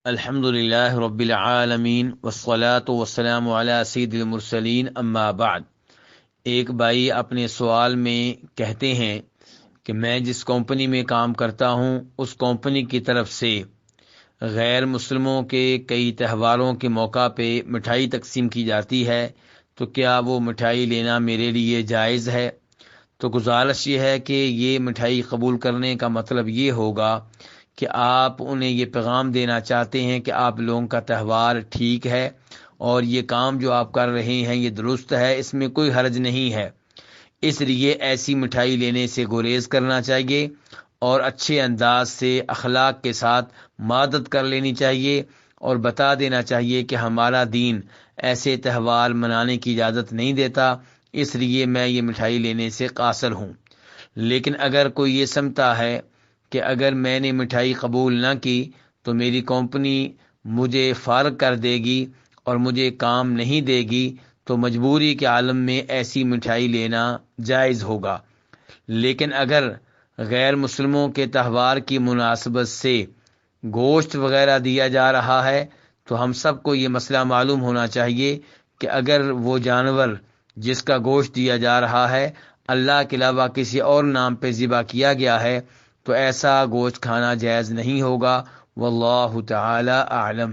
الحمدللہ رب العالمین والصلاة والسلام علی سید المرسلین اما بعد۔ ایک بھائی اپنے سوال میں کہتے ہیں کہ میں جس کمپنی میں کام کرتا ہوں اس کمپنی کی طرف سے غیر مسلموں کے کئی تہواروں کے موقع پہ مٹھائی تقسیم کی جاتی ہے، تو کیا وہ مٹھائی لینا میرے لیے جائز ہے؟ تو گزارش یہ ہے کہ یہ مٹھائی قبول کرنے کا مطلب یہ ہوگا کہ آپ انہیں یہ پیغام دینا چاہتے ہیں کہ آپ لوگوں کا تہوار ٹھیک ہے اور یہ کام جو آپ کر رہے ہیں یہ درست ہے، اس میں کوئی حرج نہیں ہے، اس لیے ایسی مٹھائی لینے سے گریز کرنا چاہیے اور اچھے انداز سے اخلاق کے ساتھ مدد کر لینی چاہیے اور بتا دینا چاہیے کہ ہمارا دین ایسے تہوار منانے کی اجازت نہیں دیتا، اس لیے میں یہ مٹھائی لینے سے قاصر ہوں۔ لیکن اگر کوئی یہ سمجھتا ہے کہ اگر میں نے مٹھائی قبول نہ کی تو میری کمپنی مجھے فارغ کر دے گی اور مجھے کام نہیں دے گی، تو مجبوری کے عالم میں ایسی مٹھائی لینا جائز ہوگا۔ لیکن اگر غیر مسلموں کے تہوار کی مناسبت سے گوشت وغیرہ دیا جا رہا ہے تو ہم سب کو یہ مسئلہ معلوم ہونا چاہیے کہ اگر وہ جانور جس کا گوشت دیا جا رہا ہے اللہ کے علاوہ کسی اور نام پہ ذبح کیا گیا ہے تو ایسا گوشت کھانا جائز نہیں ہوگا۔ واللہ تعالی اعلم۔